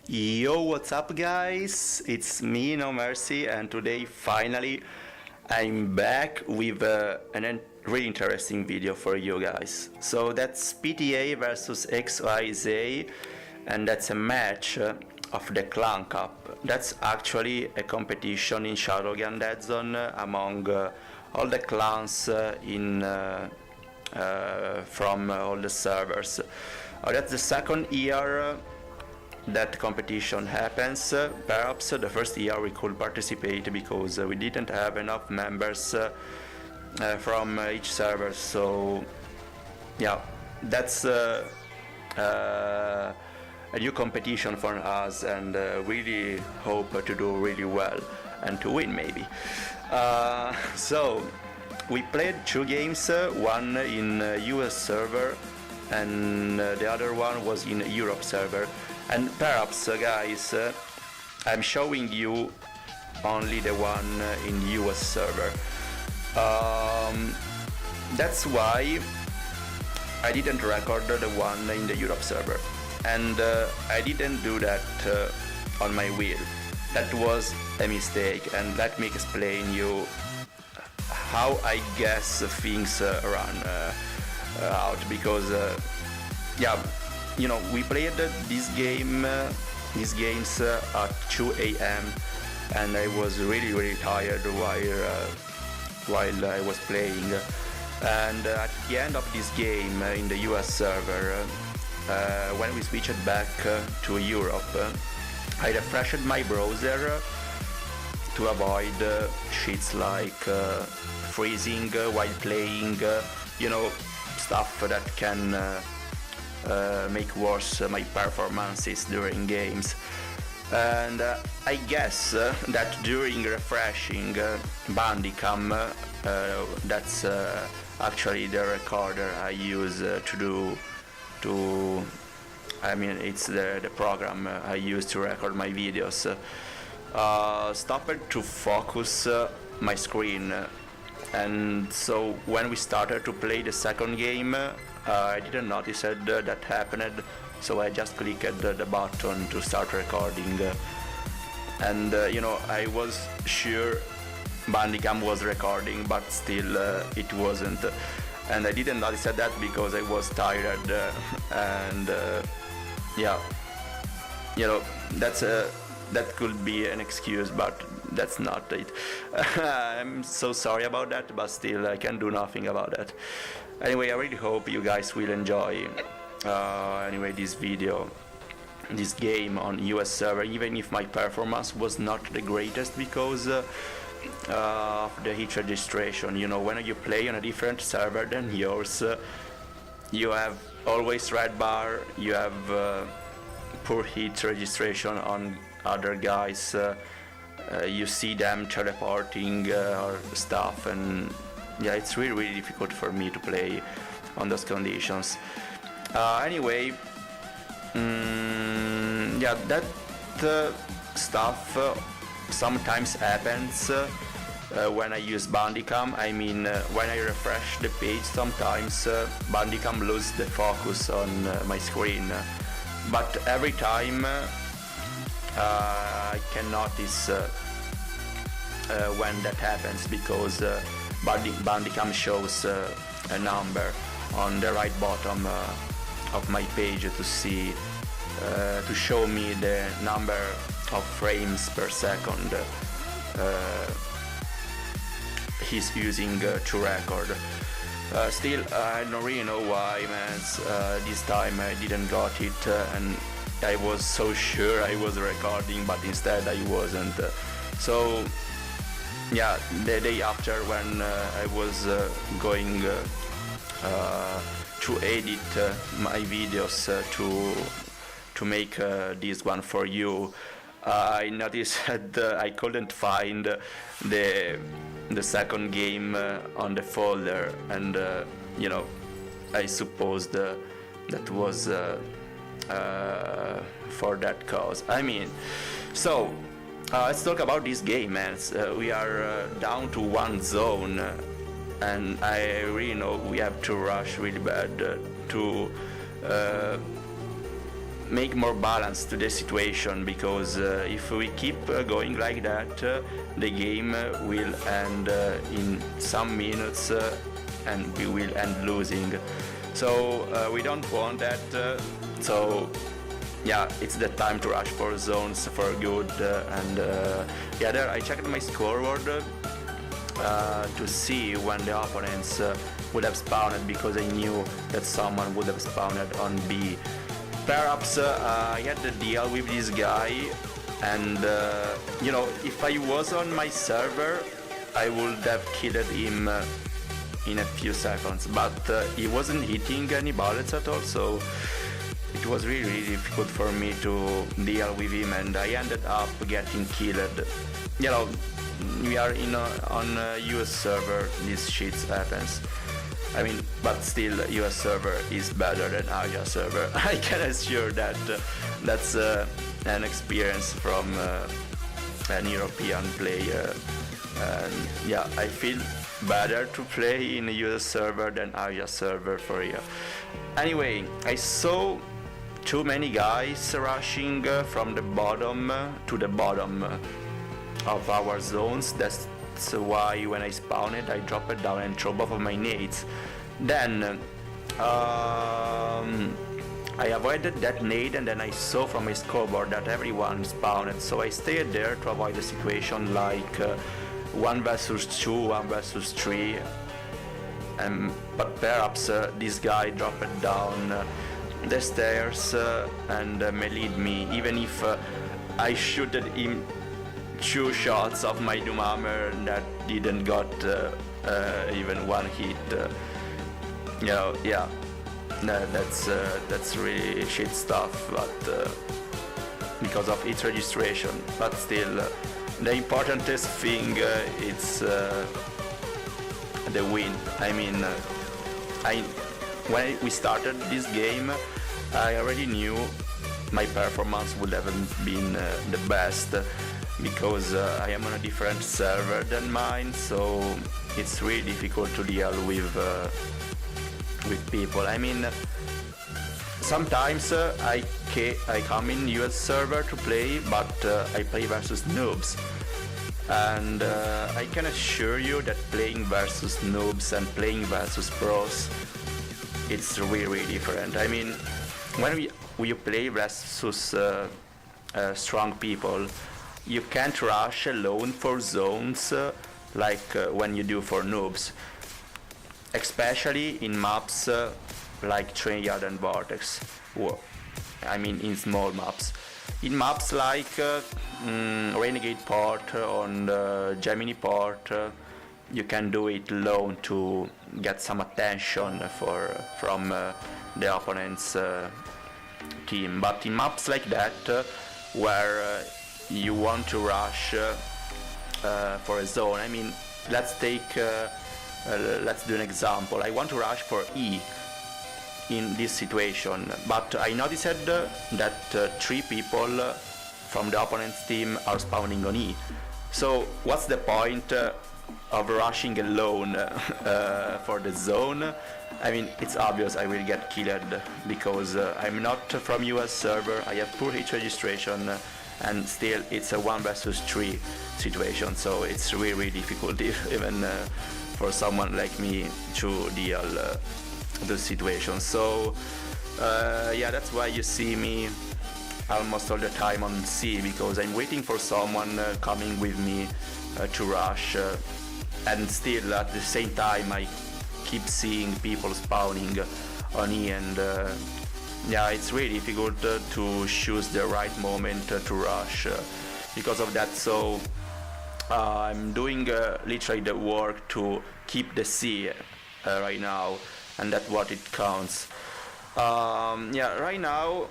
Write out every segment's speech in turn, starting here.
Yo, what's up guys? It's me, No Mercy, and today finally I'm back with really interesting video for you guys. So that's PTA Vs XYZ, and that's a match of the Clan Cup. That's actually a competition in ShadowGun DeadZone among all the clans from all the servers. That's the second year that competition happens. Perhaps the first year we could participate because we didn't have enough members from each server, so yeah, that's a new competition for us, and really hope to do really well and to win maybe. So we played two games, one in US server and the other one was in Europe server. And perhaps guys, I'm showing you only the one in US server. That's why I didn't record the one in the Europe server, and I didn't do that on my will. That was a mistake, and let me explain you how I guess things run out, because yeah, you know, we played these games at 2 a.m. and I was really tired while I was playing. And at the end of this game in the US server, when we switched back to Europe, I refreshed my browser to avoid shits like freezing while playing, you know, stuff that can make worse my performances during games. And I guess that during refreshing Bandicam, that's actually the recorder I use it's the program I use to record my videos, stopped to focus my screen. And so when we started to play the second game, I didn't notice that happened, so I just clicked the button to start recording, and you know, I was sure Bandicam was recording, but still it wasn't, and I didn't notice that because I was tired, and yeah, you know, that could be an excuse, but that's not it. I'm so sorry about that, but still I can do nothing about that. Anyway, I really hope you guys will enjoy anyway this video, this game on US server, even if my performance was not the greatest because of the hit registration. You know, when you play on a different server than yours, you have always red bar, you have poor hit registration on other guys, you see them teleporting or stuff, and yeah, it's really difficult for me to play on those conditions. Anyway, yeah, that stuff sometimes happens when I use Bandicam. I mean, when I refresh the page, sometimes Bandicam loses the focus on my screen, but every time I can notice when that happens, because Bandicam shows a number on the right bottom of my page to see, to show me the number of frames per second he's using to record. Still, I don't really know why, man. This time I didn't got it, and I was so sure I was recording, but instead I wasn't. So yeah, the day after, when I was going to edit my videos to make this one for you, I noticed that I couldn't find the second game on the folder, and you know, I supposed that was for that cause. I mean, so let's talk about this game, man. We are down to one zone, and I really know we have to rush really bad to make more balance to the situation, because if we keep going like that, the game will end in some minutes and we will end losing. So we don't want that. So yeah, it's the time to rush for zones for good. Yeah, there I checked my scoreboard to see when the opponents would have spawned, because I knew that someone would have spawned on B. Perhaps I had the deal with this guy, and you know, if I was on my server, I would have killed him in a few seconds, but he wasn't hitting any bullets at all, so it was really difficult for me to deal with him, and I ended up getting killed. You know, we are on a US server, this shit happens. I mean, but still, US server is better than Asia server. I can assure that. That's an experience from an European player. And yeah, I feel better to play in a US server than Asia server for real. Anyway, I saw too many guys rushing from the bottom to the bottom of our zones. That's why when I spawned, I dropped it down and threw both of my nades. Then I avoided that nade, and then I saw from my scoreboard that everyone spawned, so I stayed there to avoid the situation like 1 versus 2, 1 versus 3. But perhaps this guy dropped down the stairs and meleeed me, even if I shooted him 2 shots of my Doom Hammer that didn't got even 1 hit. You know, yeah, that's really shit stuff, but because of its registration. But still, the importantest thing is the win. I mean, when we started this game, I already knew my performance would have been the best, because I am on a different server than mine, so it's really difficult to deal with people. I mean, sometimes I come in US server to play, but I play versus noobs, and I can assure you that playing versus noobs and playing versus pros, it's really different. I mean, when you play versus strong people, you can't rush alone for zones like when you do for noobs, especially in maps like Trainyard and Vortex. Whoa. I mean, in small maps. In maps like Renegade Port and Gemini Port, you can do it alone to get some attention from the opponent's team. But in maps like that, where you want to rush for a zone, I mean, let's do an example. I want to rush for E in this situation, but I noticed that 3 people from the opponent's team are spawning on E. So what's the point of rushing alone for the zone? I mean, it's obvious I will get killed, because I'm not from US server, I have poor hit registration, and still it's a 1 versus 3 situation, so it's really difficult even for someone like me to deal the situation. So yeah, that's why you see me almost all the time on C, because I'm waiting for someone coming with me to rush, and still at the same time I keep seeing people spawning on E, and yeah, it's really difficult to choose the right moment to rush because of that. So I'm doing literally the work to keep the C right now, and that's what it counts. Yeah, right now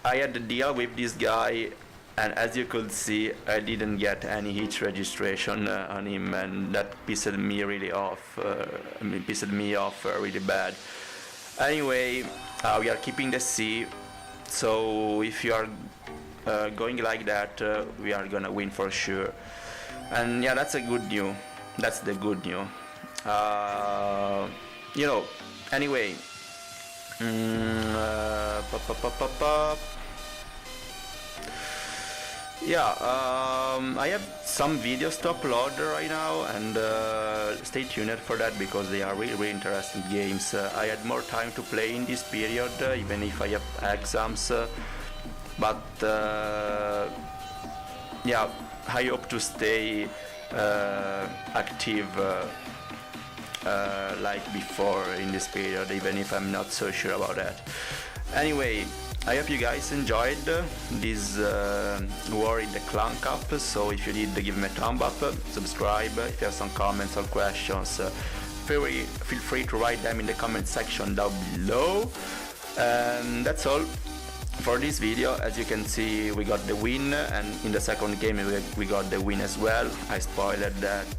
I had to deal with this guy, and as you could see, I didn't get any hit registration on him, and that pissed me really off. Really bad. Anyway, we are keeping the C, so if you are going like that, we are gonna win for sure. And yeah, that's a good news. That's the good news. You know. Anyway. Yeah, I have some videos to upload right now, and stay tuned for that because they are really, really interesting games. I had more time to play in this period, even if I have exams, but yeah, I hope to stay active like before in this period, even if I'm not so sure about that. Anyway, I hope you guys enjoyed this War in the Clan Cup, so if you did, give me a thumb up, subscribe, if you have some comments or questions, feel free to write them in the comment section down below. And that's all for this video. As you can see, we got the win, and in the second game we got the win as well. I spoiled that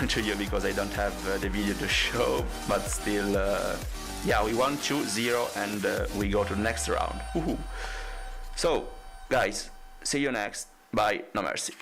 to you because I don't have the video to show, but still, yeah, we won 2-0 and we go to the next round. Woohoo. So guys, see you next. Bye, no mercy.